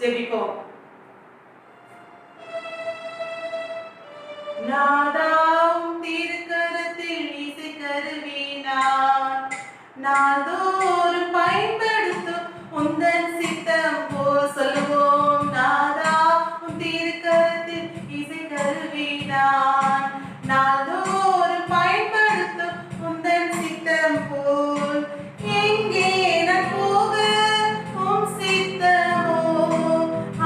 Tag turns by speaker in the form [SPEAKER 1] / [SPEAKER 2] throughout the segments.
[SPEAKER 1] ஜெபிப்போம். நாதாவும் திருக்கரத்தில் இசை கருவினான், நாள்தோறும் பயன்படுத்தும் உந்தன் சித்தம் போல் சொல்லுவோம். நாதாவும் திருக்கரத்தில் இசை கருவினான், நாள்தோறும் பயன்படுத்தும் உந்தன் சித்தம் போல். எங்கே நான் போக உம் சித்தமோ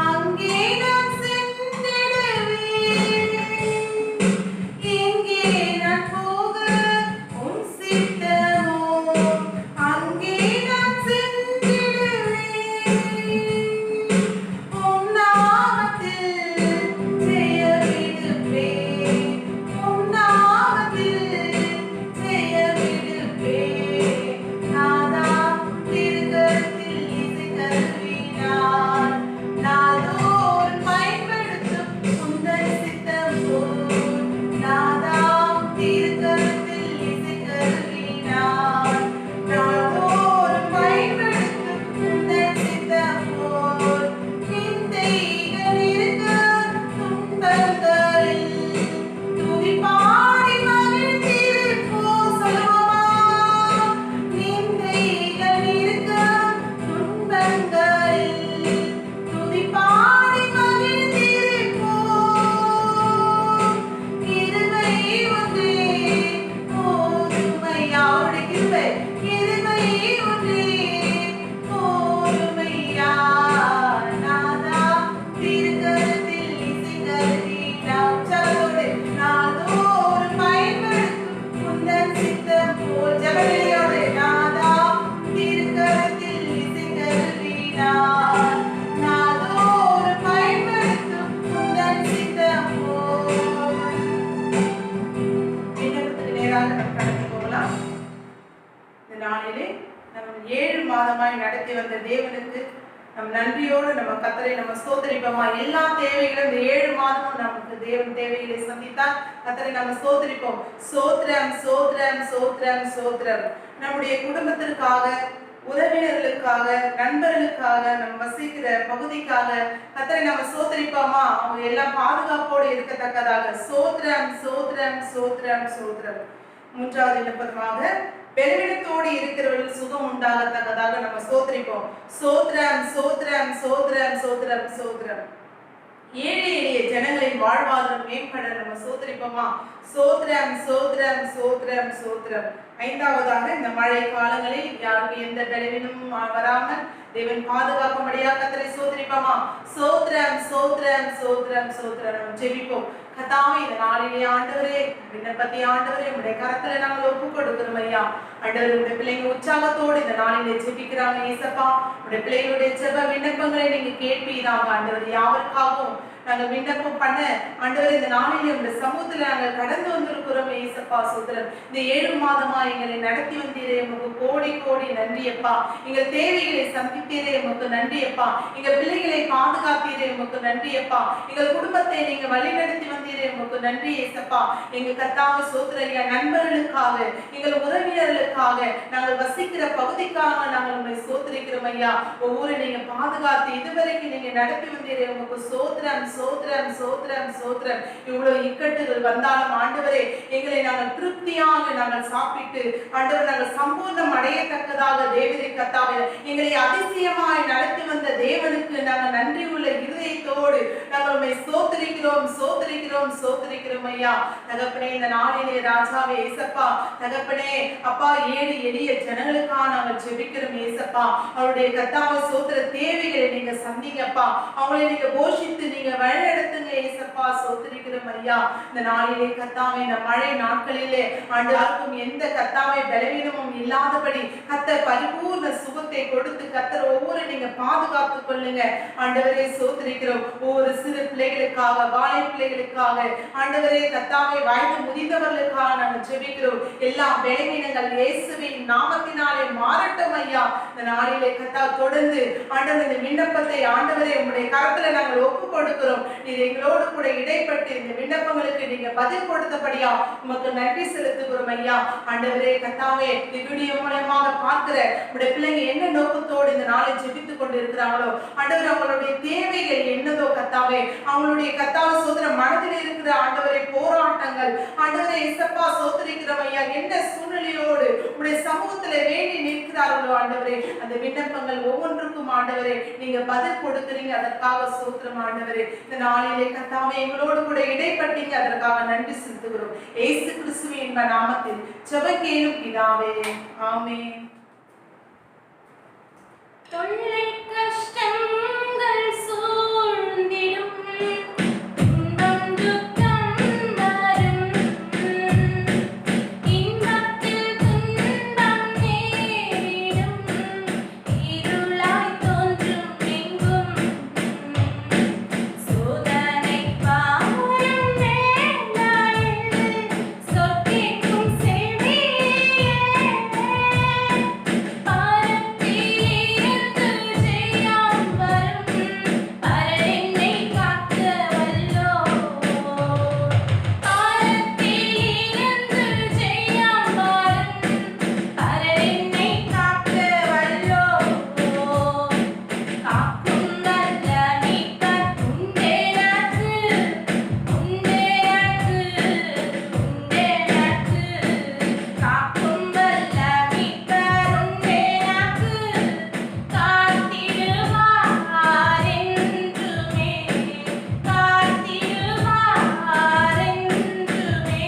[SPEAKER 1] அங்கே நான் சென்றிடுவேன். எங்கே நான் போக உம் சித்தமோ அங்கே நான் சென்றிடுவேன். உம் நாமத்தில் ஜெயமெடுப்பேன், உம் நாமத்தில் ஜெயமெடுப்பேன். நாதா திருக்கரத்தில் இசை கருவினான், நாள்தோறும் பயன்படுத்தும் உந்தன் சித்தம் போல். நாதா திருக்கரத்தில் இசை கருவினான், நாள்தோறும் பயன்படுத்தும் உந்தன் சித்தம் போல். நிந்தைகள் இருக்க துன்பங்களில் துதிபாடி மகிழ்ந்திருப்போம். சொல்லுவோமா? நிந்தைகள் இருக்க துன்பங்களில் துதிபாடி மகிழ்ந்திருப்போம். கிருபை ஒன்றே போதுமையா. அவருடைய கிருபை ஒன்றே போதுமையா. நாதா திருக்கரத்தில் இசை கருவினான். உற்சாகத்தோடு நாள்தோறும் பயன்படுத்தும் உந்தன் சித்தம் போல். ஜெபநிலையோடு நாதா திருக்கரத்தில் இசை கருவினான், நாள்தோறும் பயன்படுத்தும் உந்தன் சித்தம் போல். விண்ணப்பத்துக்கு நேராக நம்ம கடந்து போகலாம். இந்த நாளிலே நம்ம 7 மாதமாய் நடத்தி வந்த தேவனுக்கு நம்ம நன்றியோடு நம்ம கர்த்தரை நம்ம ஸ்தோத்திரிப்போமா. எல்லா தேவைகளும் இந்த 7 மாதமும் நமக்கு தேவன் தேவைகளை சந்தித்தால் கர்த்தரை நம்ம ஸ்தோத்திரிப்போம். சோத்ரம் சோத்ரம் சோத்ரம் சோத்ரம். நம்முடைய குடும்பத்திற்காக, உறவினர்களுக்காக, நண்பர்களுக்காக, நம்ம வசிக்கிற பகுதிக்காக கர்த்தரை நம்ம சோத்திரிப்போமா. அவங்க எல்லாம் பாதுகாப்போடு இருக்கத்தக்கதாக சோத்ரம் சோத்ரம் சோத்ரம் சோத்ரம். 3வது விண்ணப்பமாக பெருமிதத்தோடு இருக்கிறவர்கள் சுகம் உண்டாகத்தக்கதாக நம்ம சோத்திரிப்போம். சோத்ரம் சோத்ரம் சோத்ரம் சோத்ரம் சோத்ரம். ஏழை எளிய ஜனங்களின் வாழ்வாதாரம் மேம்பட நம்ம சோத்திரிப்போமா. சோத்ரம் சோத்ரம் சோத்ரம் சோத்ரம். 5வதாக இந்த மழை காலங்களில் யாருக்கும் எந்த பலவீனமும் வராமல் தேவன் பாதுகாக்கும்படியாக கர்த்தரை சோத்திரிப்போமா. சோத்ரம் சோத்ரம் சோத்ரம் சோத்ரம். நம்ம ஜெபிப்போம். கர்த்தாவே, இந்த நாளிலே ஆண்டவரே விண்ணப்பத்தை ஆண்டவரே உடைய கரத்துல நாங்கள் ஒப்பு கொடுக்கிறோம் ஐயா. ஆண்டவரே உடைய பிள்ளைங்க உற்சாகத்தோடு இந்த நாளிலே ஜெபிக்கிறாங்க ஏசப்பா. உடைய பிள்ளைகளுடைய ஜெப விண்ணப்பங்களை நீங்க கேட்பீராங்க ஆண்டவர். யாருக்காகவும் நாங்கள் விண்ணப்பம் பண்ண ஆண்டவர் இந்த நாளிலே உடைய சமூகத்துல நாங்கள் கடந்து வந்திருக்கிறோம் ஏசப்பா. சோதரன் இந்த 7 மாதமா எங்களை நடத்தி வந்தீரே, உமக்கு கோடி கோடி நன்றியப்பா. எங்கள் தேவைகளை சந்தித்தீரே, உமக்கு நன்றியப்பா. எங்கள் பிள்ளைகளை பாதுகாத்தீரே, உமக்கு நன்றியப்பா. எங்கள் குடும்பத்தை நீங்க வழிநடத்தி வந்தீரே, உமக்கு நன்றி ஏசப்பா. எங்க கர்த்தாவே சோதரையா, நண்பர்களுக்காக, எங்கள் உறவினர்களுக்காக, நாங்கள் வசிக்கிற பகுதிக்காக நாங்கள் உங்களை சோதரிக்கிறோம் ஐயா. ஒவ்வொரு நீங்க பாதுகாத்து இதுவரைக்கும் நீங்க நடத்தி வந்தீரே, உமக்கு சோத்ரம் சோத்ரம் சோத்ரம் சோத்ரம். இவ்வளவு இக்கட்டுகள் வந்தாலும் ஆண்டவரே எங்களை நாங்கள் திருப்தியாக நாங்கள் சாப்பிட்டு ஆண்டவர் நாங்கள் சம்பூர்ணம் அடையத்தக்கதாக தேவரே கர்த்தாவே எங்களை அதிசயமாய் நடத்தி வந்த தேவனுக்கு நாங்கள் நன்றி உள்ள இருதயத்தோடு நாங்கள் உம்மை சோதரிக்கிறோம் சோதரிக்கிறோம் சோதரிக்கிறோம் ஐயா. தகப்பனே, இந்த நாளிலே ராஜாவே ஏசப்பா, தகப்பனே அப்பா, 7 எளிய ஜனங்களுக்காக நாங்கள் ஜெபிக்கிறோம் ஏசப்பா. அவருடைய கர்த்தாவே சோதர தேவைகளை நீங்க சந்திங்கப்பா. அவங்களை நீங்க போஷித்து நீங்க வழிநடத்துங்க ஏசப்பா. சோதரிக்கிறோம் ஐயா. இந்த நாளிலே கர்த்தாவே இந்த மழை நாட்களிலே ஆண்டவருக்கும் எந்த கர்த்தாவே பலவீனமும் இல்லாதபடி கர்த்தர் பரிபூர்ண சுகத்தை கொடுத்து கர்த்தர் ஒவ்வொரு நீங்க பாதுகாத்துக் கொள்ளுங்க ஆண்டவரே. சோதரிக்கிறோம். ஒவ்வொரு சிறு பிள்ளைகளுக்காக, வாழை பிள்ளைகளுக்காக, ஆண்டவரே கர்த்தாவே வயது முதிர்ந்தவர்களுக்காக நாங்கள் ஜெபிக்கிறோம். எல்லா பலவீனங்கள் இயேசுவின் நாமத்தினாலே மாறட்டும் ஐயா. இந்த நாளிலே கர்த்தா தொடர்ந்து ஆண்டவர் இந்த விண்ணப்பத்தை ஆண்டவரே உங்களுடைய கரத்துல நாங்கள் ஒப்பு கொடுக்கிறோம். நீர் எங்களோடு கூட இடைப்பட்டு இந்த விண்ணப்பங்களுக்கு நீங்க பதில் கொடுத்தபடியா உமக்கு நன்றி செலுத்துகிறோம் ஐயா. ஆண்டவரே கர்த்தாவே இந்த வீடியோ மூலமாக பார்க்கிற உங்களுடைய பிள்ளைங்க என்ன நோக்கத்தோடு இந்த நாளை ஜெபித்துக் கொண்டு இருக்கிறாங்களோ ஆண்டவர், அவங்களுடைய தேவைகள் என்னதோ கர்த்தாவே, அவங்களுடைய கர்த்தாவே சோதர மனதில் இருக்கிற ஆண்டவரே போராட்டங்கள், ஆண்டவரே இயேசப்பா சோதரிக்கிறோம் ஐயா. என்ன சூழ்நிலையோடு உங்களுடைய சமூகத்துல வேண்டி நிற்கிறார்களோ ஆண்டவரே, அந்த விண்ணப்பங்கள் ஒவ்வொன்றுக்கும் ஆண்டவரே நீங்க பதில் கொடுக்கிறீங்க. அதற்காக சோத்திரம் ஆண்டவரே. இந்த நாளிலே கர்த்தாவே எங்களோடு கூட இடைப்பட்டீங்க, அதற்காக நன்றி செலுத்துகிறோம். இயேசு கிறிஸ்துவின் நாமத்தில் ஜெபக்கேளும் பிதாவே, ஆமென்.
[SPEAKER 2] தொல்லை கஷ்டங்கள் சூழ்ந்திடும், இன்பம் துக்கம் வரும், இன்பத்தில் துன்பம் நேரிடும், இருளாய் தோன்றும் எங்கும், சோதனை பாரும் வேளையில் சொற்கேட்கும் செவியே, பரத்திலிருந்து ஜெயம் வரும், பரனென்னை காக்க வல்லோ, பரத்திலிருந்து ஜெயம் வரும், பரனென்னை காக்க வல்லோ, காக்கும் நல்ல மீட்பர் உண்டெனக்கு, உண்டெனக்கு, உண்டெனக்கு, காக்கும் வல்ல மீட்பர் உண்டெனக்கு, காத்திடுவார் என்றுமே, காத்திடுவார் என்றுமே.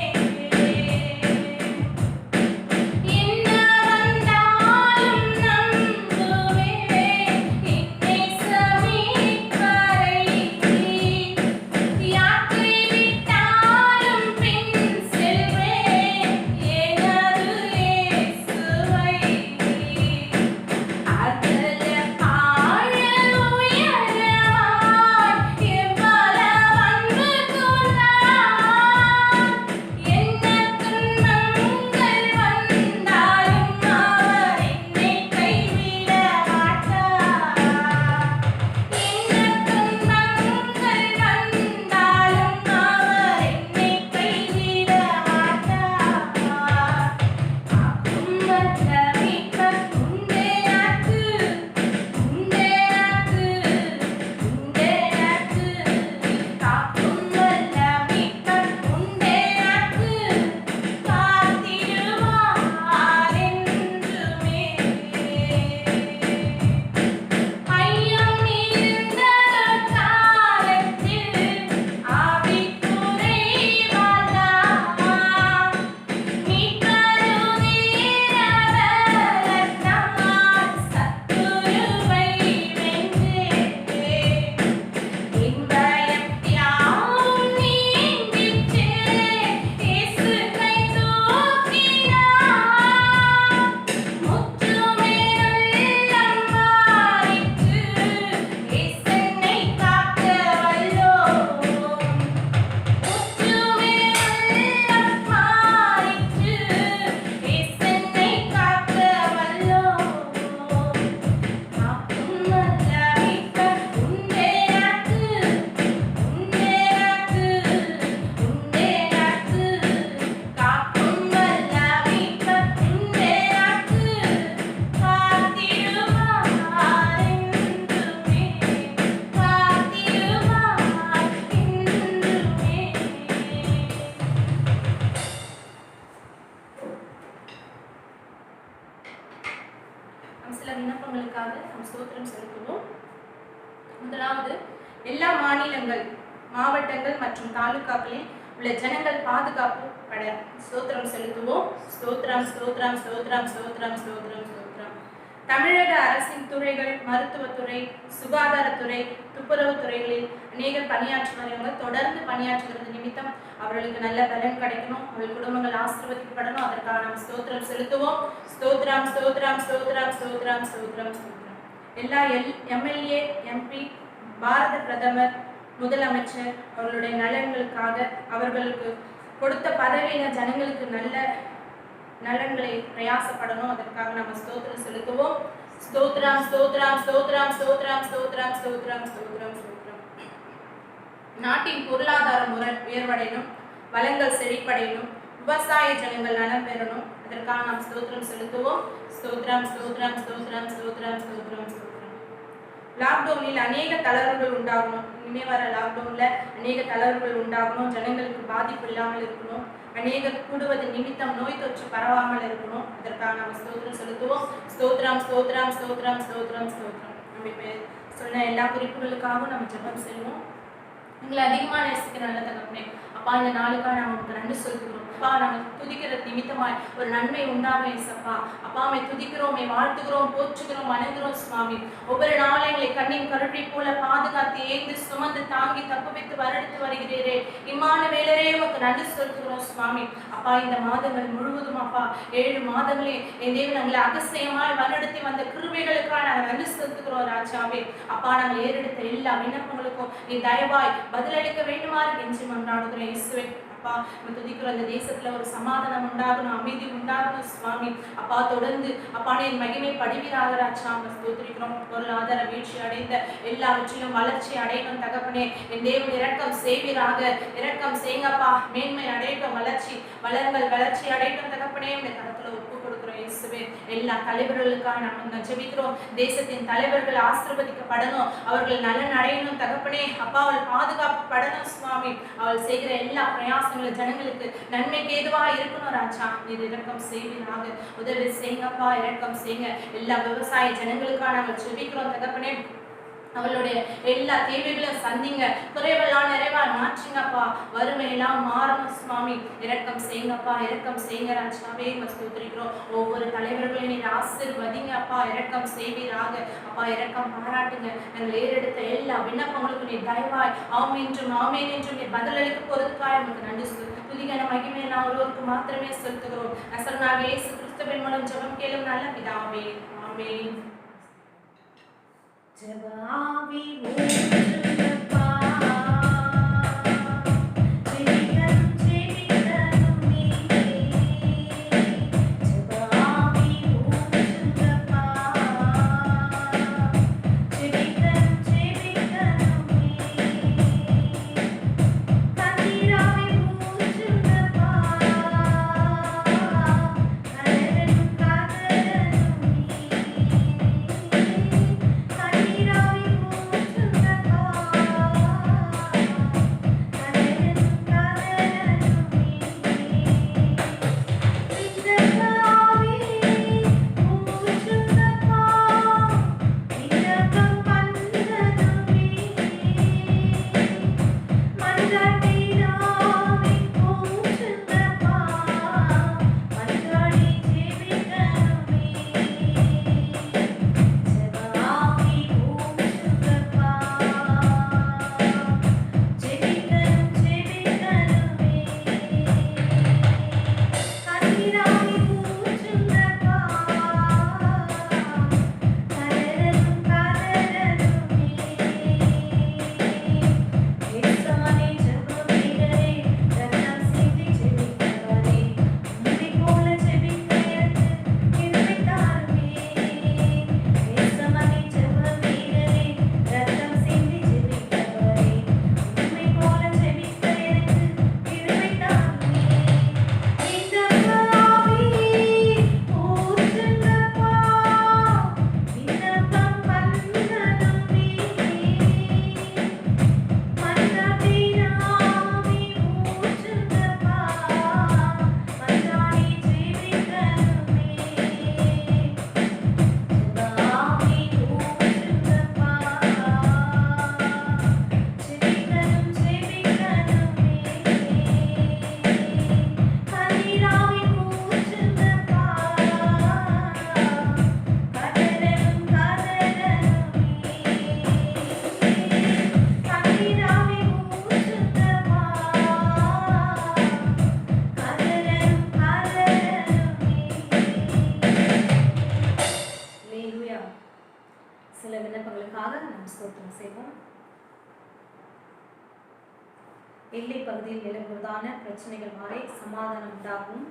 [SPEAKER 2] என்ன வந்தாலும் நம்புவேன் இயேசு மீட்பரை, யாக்கை விட்டாலும் பின் செல்வேன் எனது இயேசுவை. அகல ஆழ உயரமாய் எவ்வளவு அன்பு கொண்டார், என்ன துன்பங்கள் வந்தாலும் அவர் என்னை கைவிட மாட்டார், என்ன துன்பங்கள் வந்தாலும் அவர் என்னை கைவிட மாட்டார், காக்கும் வல்ல மீட்பர் உண்டெனக்கு, உண்டெனக்கு, உண்டெனக்கு, காக்கும் வல்ல மீட்பர் உண்டெனக்கு, காத்திடுவார் என்றுமே. ஐயம் இருந்த காலத்தில் ஆவி குறைவாதாம், மீட்பருதேரவரத்தால் சத்துருவை வென்றே, என் பயம் யாவும் நீங்கிற்றே, இயேசு கை தூக்கினார், முற்றுமே உள்ளம் மாறிற்று, இயேசென்னை காக்க வல்லோ, முற்றுமே உள்ளம் மாறிற்று, இயேசென்னை காக்க வல்லோ, காக்கும் வல்ல மீட்பர் உண்டெனக்கு, உண்டெனக்கு, உண்டெனக்கு, காக்கும் வல்ல மீட்பர் உண்டெனக்கு, காத்திடுவார் என்றுமே, காத்திடுவார் என்றுமே. நம் சில விண்ணப்பங்களுக்காக நாம் ஸ்தோத்திரம் செலுத்துவோம். முதலாவது, எல்லா மாநிலங்கள், மாவட்டங்கள் மற்றும் தாலுகாக்களில் உள்ள ஜனங்கள் பாதுகாப்பு பட ஸ்தோத்திரம் செலுத்துவோம். ஸ்தோத்திரம், ஸ்தோத்திரம், ஸ்தோத்திரம், ஸ்தோத்திரம், ஸ்தோத்திரம், ஸ்தோத்திரம். தமிழக அரசின் துறைகள், மருத்துவத்துறை, சுகாதாரத்துறை, துப்புரவு துறைகளில் அநேகர் பணியாற்றுவவங்க தொடர்ந்து பணியாற்றுகிறது நிமித்தம் அவர்களுக்கு நல்ல பலன் கிடைக்கணும், அவர்கள் குடும்பங்கள் ஆசீர்வதிக்கப்படணும். அதற்காக நாம் ஸ்தோத்திரம் செலுத்துவோம். ஸ்தோத்திரம், ஸ்தோத்திரம், ஸ்தோத்திரம், ஸ்தோத்திரம், ஸ்தோத்திரம், ஸ்தோத்திரம். எல்லா எம்எல்ஏ, எம்பி பாரத பிரதமர், முதலமைச்சர் அவர்களுடைய நலன்களுக்காக அவர்களுக்கு கொடுத்த பதவியின ஜனங்களுக்கு நல்ல நலன்களை பிரயாசப்படணும். அதற்காக நம்ம ஸ்தோத்திரம் செலுத்துவோம். ஸ்தோத்திரம் ஸ்தோத்திரம் ஸ்தோத்திரம் ஸ்தோத்திரம் ஸ்தோத்திரம் ஸ்தோத்திரம் ஸ்தோத்திரம் ஸ்தோத்திரம். நாட்டின் பொருளாதாரம் உயர்வடையணும், வளங்கள் செழிப்படையணும், விவசாய ஜனங்கள் நலம் பெறணும். அதற்காக நாம் ஸ்தோத்திரம் செலுத்துவோம். ஸ்தோத்திரம் ஸ்தோத்திரம் ஸ்தோத்திரம் ஸ்தோத்திரம் ஸ்தோத்திரம் ஸ்தோத்திரம். லாக்டவுனில் அநேக தளர்வுகள் உண்டாகணும். இனிமே வர லாக்டவுன்ல அநேக தளர்வுகள் உண்டாகணும். ஜனங்களுக்கு பாதிப்பு இல்லாமல் இருக்கணும். அநேகர் கூடுவது நிமித்தம் நோய் தொற்று பரவாமல் இருக்கணும். அதற்காக நம்ம ஸ்தோத்திரம் செலுத்துவோம். ஸ்தோத்திரம் ஸ்தோத்திரம் ஸ்தோத்திரம் ஸ்தோத்திரம் ஸ்தோத்திரம். நம்ம சொன்ன எல்லா குறிப்புகளுக்காகவும் நம்ம ஜெபம் செய்வோம். எங்களை அதிகமாக நேசிக்கிற நல்ல தகப்பனே, அப்பா இந்த நாளுக்காக நாங்கள் உங்களுக்கு நன்றி சொல்கிறோம். அப்பா நாங்கள் துதிக்கிற நிமித்தமாய் ஒரு நன்மை உண்டாகும் ஏசப்பா. அப்பாவை துதிக்கிறோம், வாழ்த்துகிறோம், போற்றுகிறோம், வணங்குகிறோம் சுவாமி. ஒவ்வொரு நாளும் எங்களை கண்ணின் கருப்பை போல பாதுகாத்து ஏந்து சுமந்து தாங்கி தப்புவித்து வரடுத்து வருகிறீரே. இம்மானுவேலரே உமக்கு நன்றி சொல்கிறோம் சுவாமி. அப்பா இந்த மாதங்கள் முழுவதும் அப்பா 7 மாதங்களே என் தேவன் எங்களை அதிசயமாய் வழிநடத்தி வந்த கிருபைகளுக்காக நாங்கள் நன்றி செலுத்துகிறோம் ராஜாவே. அப்பா நாங்கள் ஏறெடுத்த எல்லா விண்ணப்பங்களுக்கும் நீ தயவாய் பதிலளிக்க வேண்டுமாறு கெஞ்சி மன்றாடுகிறேன் இயேசுவே. அப்பா நம்ம துதிக்கிற அந்த தேசத்துல ஒரு சமாதானம் உண்டாகணும், அமைதி உண்டாகணும் சுவாமி. அப்பா தொடர்ந்து அப்பா என் மகிமை படிவீராக ராஜா ஸ்தோத்திரிக்கிறோம். பொருளாதார வீழ்ச்சி அடைந்த எல்லாவற்றிலும் வளர்ச்சி அடையணும் தகப்பனே. என் தேவன் இரக்கம் செய்வீராக, இரக்கம் செய்யுங்கப்பா. மேன்மை அடையட்டும், வளர்ச்சி அடையட்டும் தகப்பனே. இந்த கருத்துல ஒப்பு கொடுக்கிறோம் இயேசுவே. எல்லா தலைவர்களுக்காக நம்ம ஜெபிக்கிறோம். தேசத்தின் தலைவர்கள் ஆசீர்வதிக்கப்படணும், அவர்கள் நலன் அடையணும் தகப்பனே. அப்பா அவள் பாதுகாப்பு படணும் சுவாமி. அவள் செய்கிற எல்லா பிரயாசங்களும் ஜனங்களுக்கு நன்மைக்கு ஏதுவாக இருக்கணும் ராஜா. நீர் இரக்கம் செய்வீராக, உதவி செய்யுங்கப்பா, இரக்கம் செய்யுங்க. எல்லா விவசாய ஜனங்களுக்காக நாங்கள் ஜெபிக்கிறோம் தகப்பனே. அவளுடைய எல்லா தேவைகளையும் சந்திங்க, குறைவெல்லாம் நிறைவா மாற்றுங்கப்பா. வறுமையெல்லாம் மாறணும் சுவாமி. இரக்கம் செய்யுங்கப்பா, இரக்கம் செய்யுங்க ராஜாவே. ஸ்தோத்திரிக்கிறோம். ஒவ்வொரு தலைவர்களையும் நீர் ஆசீர்வதிங்க அப்பா, இரக்கம் செய்வீராக. அப்பா இரக்கம் பாராட்டுங்க. நாங்கள் ஏறெடுத்த எல்லா விண்ணப்பங்களுக்கும் நீர் தயவாய் ஆமேன் என்றும் நீர் பதிலளிக்க போறதுக்காக உங்களுக்கு நன்றி சொல்லுங்க. துதிக்கான மகிமையை நான் ஒருவருக்கு மாத்திரமே செலுத்துகிறோம். நசரனாகிய இயேசு கிறிஸ்துவின் மூலம் ஜெபம் கேளும் நல்ல பிதாவே, ஆமென்.
[SPEAKER 3] ஜெபாவி ஊற்றுங்கப்பா, ஜெபிக்கணும் ஜெபிக்கணுமே. ஜெபாவி ஊற்றுங்கப்பா, ஜெபிக்கணும் ஜெபிக்கணுமே. கண்ணீராவி ஊற்றுங்கப்பா, கலரணும் கலரணுமே. கண்ணீராவி ஊற்றுங்கப்பா, கலரணும் கலரணுமே. விண்ணப்பமாவி ஊற்றுங்கப்பா, விண்ணப்பம் பண்ணணுமே. மன்றாட்டினாவி ஊற்றுங்கப்பா, மன்றாடி ஜெபிக்கணுமே. ஜெபாவி ஊற்றுங்கப்பா, ஜெபிக்கணும் ஜெபிக்கணுமே. கண்ணீராவி ஊற்றுங்கப்பா, கலரணும் கலரணுமே. இயேசுவே ஜெபவீரரே, ரத்தம் சிந்தி ஜெபிக்கிறவரே, உம்மை போல ஜெபிக்க எனக்கு கிருபை தாருமே. இயேசுவே ஜெபவீரரே, ரத்தம் சிந்தி ஜெபிக்கிறவரே, உம்மை போல ஜெபிக்க எனக்கு கிருபை தாருமே. விண்ணப்பமாவி ஊற்றுங்கப்பா, விண்ணப்பம் பண்ணணுமே. மன்றாட்டினாவி ஊற்றுங்கப்பா, மன்றாடி ஜெபிக்கணுமே. ஜெபாவி ஊற்றுங்கப்பா, ஜெபிக்கணும் ஜெபிக்கணுமே. கண்ணீராவி ஊற்றுங்கப்பா, கலரணும் கலரணுமே. கண்ணீராவி ஊற்றுங்கப்பா, கலரணும் கலரணுமே.
[SPEAKER 2] அல்லேலூயா. சில விண்ணப்பங்களுக்காக நாம் ஸ்தோத்திரம் செய்வோம்.
[SPEAKER 4] எல்லை பகுதியில் நிலவுவதான பிரச்சனைகள் மாறி சமாதானம் உண்டாகும்.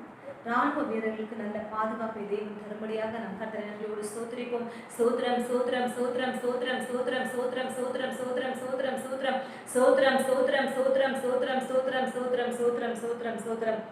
[SPEAKER 4] ராணுவ வீரர்களுக்கு நல்ல பாதுகாப்பை தேவன் தரும்படியாக நம் கர்த்தரை நன்றியோடு ஸ்தோத்திரிப்போம். ஸ்தோத்திரம் ஸ்தோத்திரம் ஸ்தோத்திரம் ஸ்தோத்திரம் ஸ்தோத்திரம் ஸ்தோத்திரம் ஸ்தோத்திரம் ஸ்தோத்திரம் ஸ்தோத்திரம் ஸ்தோத்திரம் ஸ்தோத்திரம் ஸ்தோத்திரம் ஸ்தோத்திரம் ஸ்தோத்திரம் ஸ்தோத்திரம் ஸ்தோத்திரம் ஸ்தோத்திரம் ஸ்தோத்திரம் ஸ்தோத்திரம்.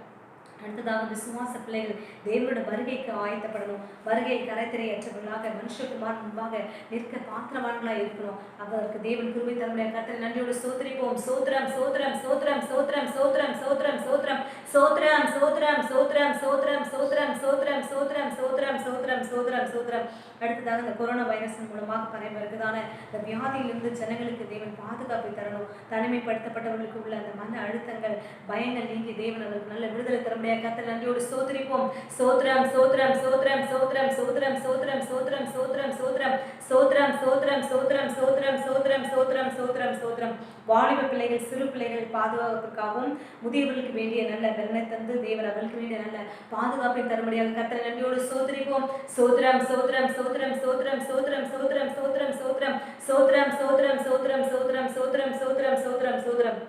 [SPEAKER 4] அடுத்ததாக விசுவாச பிள்ளைகள் தேவனோட வருகைக்கு ஆயத்தப்படணும். வருகையில் கரைத்திரையற்றவர்களாக மனுஷகுமார் முன்பாக நிற்க பாத்திரவான்களாக இருக்கணும். அதற்கு தேவன் கிருபை தரும்படியாக கர்த்தரை நன்றியோடு ஸ்தோத்திரிப்போம். சோத்திரம் சோத்திரம் சோத்திரம் சோத்திரம் சோத்திரம் சோத்திரம் சோத்திரம் சோத்திரம் சோத்திரம் சோத்திரம் சோத்திரம் சோத்திரம் சோத்திரம் சோத்திரம் சோத்திரம் சோத்திரம் சோத்திரம் சோத்திரம். அடுத்ததாக இந்த கொரோனா வைரஸின் மூலமாக பரவுவதற்கான இந்த வியாதியிலிருந்து ஜனங்களுக்கு தேவன் பாதுகாப்பை தரணும். தனிமைப்படுத்தப்பட்டவர்களுக்கு உள்ள அந்த மன அழுத்தங்கள் பயங்கள் நீங்கி தேவன் அவர்களுக்கு நல்ல விடுதலை தரமுடியாது. கர்த்தரை நன்றியோடு ஸ்தோத்திரிப்போம். சோத்திரம் சோத்திரம் சோத்திரம் சோத்திரம் சோத்திரம் சோத்திரம் சோத்திரம் சோத்திரம் சோத்திரம் சோத்திரம் சோத்திரம் சோத்திரம் சோத்திரம் சோத்திரம் சோத்திரம் சோத்திரம் சோத்திரம். வாலிப பிள்ளைகள் சிறு பிள்ளைகள் பாதுகாப்பிற்காகவும் முதியவர்களுக்கு வேண்டிய நல்ல பலனை தந்து தேவன் அவர்களுக்கு வேண்டிய நல்ல பாதுகாப்பை தரும்படியாக கர்த்தரை நன்றியோடு ஸ்தோத்திரிப்போம். சோத்திரம் சோத்திரம் சோத்திரம் சோத்திரம் சோத்திரம் சோத்திரம் சோத்திரம் சோத்திரம் சோத்திரம் சோத்திரம் சோத்திரம் சோத்திரம் சோத்திரம் சோத்திரம் சோத்திரம் சோத்திரம்.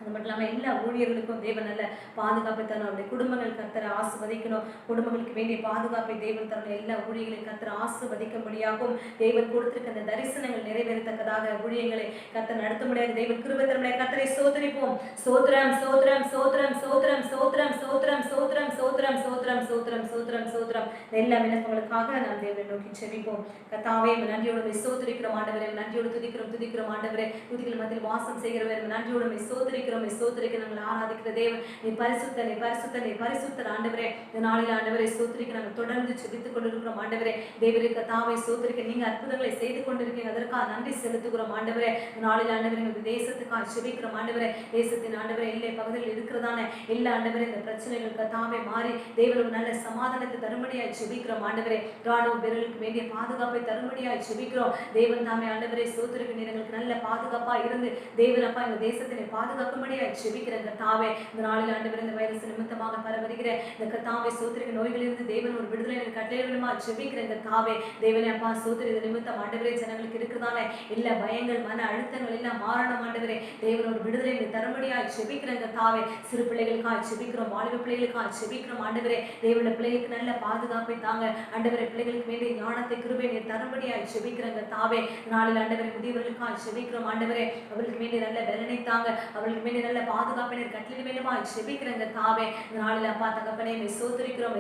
[SPEAKER 4] அது மட்டும் இல்லாமல் எல்லா ஊழியர்களுக்கும் தேவன் நல்ல பாதுகாப்பை தரணும். அவருடைய குடும்பங்கள் கர்த்தரை ஆசீர்வதிக்கணும். குடும்பங்களுக்கு வேண்டிய பாதுகாப்பை தேவன் தரணும். எல்லா ஊழியர்களையும் கர்த்தரை ஆசீர்வதிக்கும்படியாகவும் தேவன் கொடுத்திருக்க அந்த தரிசனங்கள் நிறைவேறத்தக்கதாக ஊழியங்களை கர்த்தர் நடத்த முடியாது. தேவன் கிருபை தரமுடியாது. கர்த்தரை சோதரிப்போம். சோத்திரம் சோத்திரம் சோத்திரம் சோத்திரம் சோத்திரம் சோத்திரம் சோத்திரம் சோத்திரம் சோத்திரம் சோத்திரம் சோத்திரம் சோத்திரம். எல்லா விண்ணப்பங்களுக்காக நாம் தேவனை நோக்கி செபிப்போம். கர்த்தாவே நன்றியோடு சோதரிக்கிறோம் ஆண்டவரே. நன்றியோடு துதிக்கிறோம் ஆண்டவரே. துதிகள் மத்தியில் வாசம் செய்கிறவர் நன்றியோடு சோதரிக்கிறோம் நாங்கள் ஆராதிக்கிற தேவன் நீ பரிசுத்த நீ பரிசுத்த நீ பரிசுத்தர் ஆண்டவரே. இந்த நாளில் ஆண்டவரை சோதரிக்க நாங்கள் தொடர்ந்து செபித்துக் கொண்டிருக்கிறோம் ஆண்டவரே. தேவருக்கு தாவை சோதரிக்க நீங்க அற்புதங்களை செய்து கொண்டிருக்கீங்க. அதற்காக நன்றி செலுத்துகிறோம் ஆண்டவரே. இந்த நாளில் ஆண்டவரை எங்களுக்கு தேசத்துக்காக செபிக்கிறோம் ஆண்டவரே. தேசத்தின் ஆண்டவரை எல்லை பகுதியில் இருக்கிறதான எல்லா ஆண்டவரே இந்த பிரச்சனைகளுக்கு தாவை மாறி தேவனுக்கு நல்ல சமாதானத்தை தரும்படியாய் செபிக்கிறோம் ஆண்டவரே. ராணுவ வீரர்களுக்கு வேண்டிய பாதுகாப்பை தரும்படியாய் செபிக்கிறோம். தேவன் தாமே ஆண்டவரை சோதரிக்க எங்களுக்கு நல்ல பாதுகாப்பா இருந்து தேவன் அப்பா எங்க தேசத்தினை பாதுகாக்க செபிக்கிற கர்த்தாவே. இந்த நாளில் ஆண்டவரே இந்த வைரஸ் நிமித்தமாக பரவுகிற இந்த கர்த்தாவே சோதரிக்க நோய்களிலிருந்து தேவன் ஒரு விடுதலை கட்டளையிடுமா செபிக்கிற கர்த்தாவே. தேவனே அப்பா சோதரி நிமித்தம் ஆண்டவரே ஜனங்களுக்கு இருக்கிறதான எல்லா பயங்கள் மன அழுத்தங்கள் எல்லாம் மாறணும் ஆண்டவரே. தேவன் ஒரு விடுதலை தரும்படியாய் செபிக்கிற கர்த்தாவே. சிறு பிள்ளைகளுக்காக செபிக்கிறோம். வாலிப பிள்ளைகளுக்காக செபிக்கிறோம் ஆண்டவரே. தேவனுடைய பிள்ளைகளுக்கு நல்ல பாதுகாப்பை தாங்க ஆண்டவரே. பிள்ளைகளுக்கு வேண்டிய ஞானத்தை கிருபை நீர் தரும்படியாய் செபிக்கிற கர்த்தாவே. நாளில் ஆண்டவரே முதியவர்களுக்காக செபிக்கிறோம் ஆண்டவரே. அவர்களுக்கு வேண்டிய நல்ல பலனை தாங்க. அவர்களுக்கு வேண்டிய நல்ல பாதுகாப்பினர் கட்டளை வேண்டுமா செபிக்கிறங்க தாவே. இந்த நாளில் அப்பா தகப்பனே சோதரிக்கிறோம்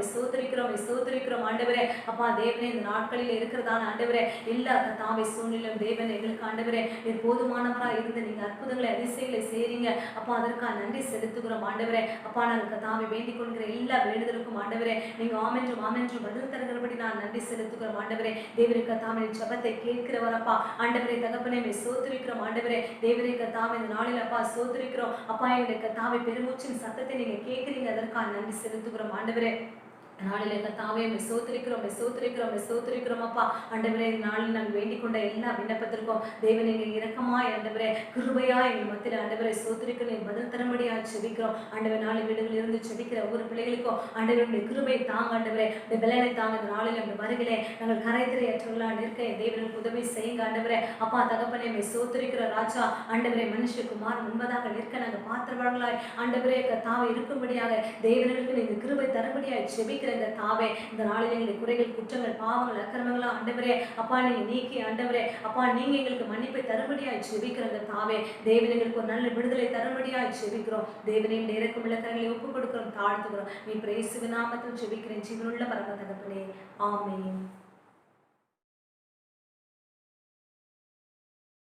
[SPEAKER 4] ஆண்டவரே. அப்பா தேவனே இந்த நாட்களில் இருக்கிறதான ஆண்டவரே எல்லா தாவை சூழ்நிலையும் தேவன் எங்களுக்கு ஆண்டவரே நீர் போதுமானவராக இருந்து நீங்க அற்புதங்களை அதிசயங்களை செய்றீங்க அப்பா. அதற்காக நன்றி செலுத்துகிறோம் ஆண்டவரே. அப்பா நாங்கள் தாவை வேண்டிக் கொள்கிற எல்லா வேண்டுதலுக்கும் ஆண்டவரே நீங்க ஆமென்றும் பதில் தருகிறபடி நான் நன்றி செலுத்துகிறோம் ஆண்டவரே. தேவருக்கு தாமே ஜெபத்தை கேட்கிறவரப்பா ஆண்டவரே தகப்பனே சோதரிக்கிறோம் ஆண்டவரே. தேவருக்கு தாமே இந்த நாளில் அப்பா சோதரிக்கிறோம் அப்பா. எங்களுக்கு தாவை பெருமூச்சின் சத்தத்தை நீங்க கேட்குறீங்க. அதற்காக நன்றி செலுத்துகிறோம் ஆண்டவரே. நாளில் கர்த்தாவே சோதரிக்கிறோம் அப்பா ஆண்டவரே. நாளில் நாங்கள் வேண்டிக் கொண்ட எல்லா விண்ணப்பத்திற்கும் தேவன் எங்கள் இரக்கமாய் ஆண்டவரே கிருபையா எங்கள் மத்தியில் ஆண்டவரை சோதரிக்க நீர் பதில் தரும்படியாக செபிக்கிறோம் ஆண்டவர். நாளை வீடுகளில் இருந்து செபிக்கிற ஒவ்வொரு பிள்ளைகளுக்கும் ஆண்டவருடைய கிருபை தாங்க ஆண்டவரே. இந்த பலனை தாங்க. இந்த நாளில் அந்த வருகிலே நாங்கள் கரைத்திரையற்றவர்களாக நிற்க தேவனுக்கு உதவி செய்யுங்க ஆண்டவரே. அப்பா தகப்பனே சோதரிக்கிற ராஜா ஆண்டவரே மனுஷகுமார் முன்பதாக நிற்க நாங்கள் பாத்திரவான்களாய் ஆண்டவரே கர்த்தாவே இருக்கும்படியாக தேவனுக்கு நீங்க கிருபை தரும்படியாக செபிக்கிற தாவே. இந்த நாளில் எங்களுடைய குறைகள் குற்றங்கள் பாவங்கள் அக்கிரமங்களா ஆண்டவரே அப்பா நீங்க நீக்கி ஆண்டவரே அப்பா நீங்க எங்களுக்கு மன்னிப்பை தரும்படியாய் செபிக்கிறங்க தாவே. தேவன் எங்களுக்கு ஒரு நல்ல விடுதலை தரும்படியாய் செபிக்கிறோம். தேவனையும் நேரக்கும் இலக்கங்களை ஒப்புக் கொடுக்கிறோம் தாழ்த்துக்கிறோம். நீ இயேசுவின் நாமத்தில் செபிக்கிறேன் ஜீவனுள்ள பரம தகப்பனே. ஆமென்.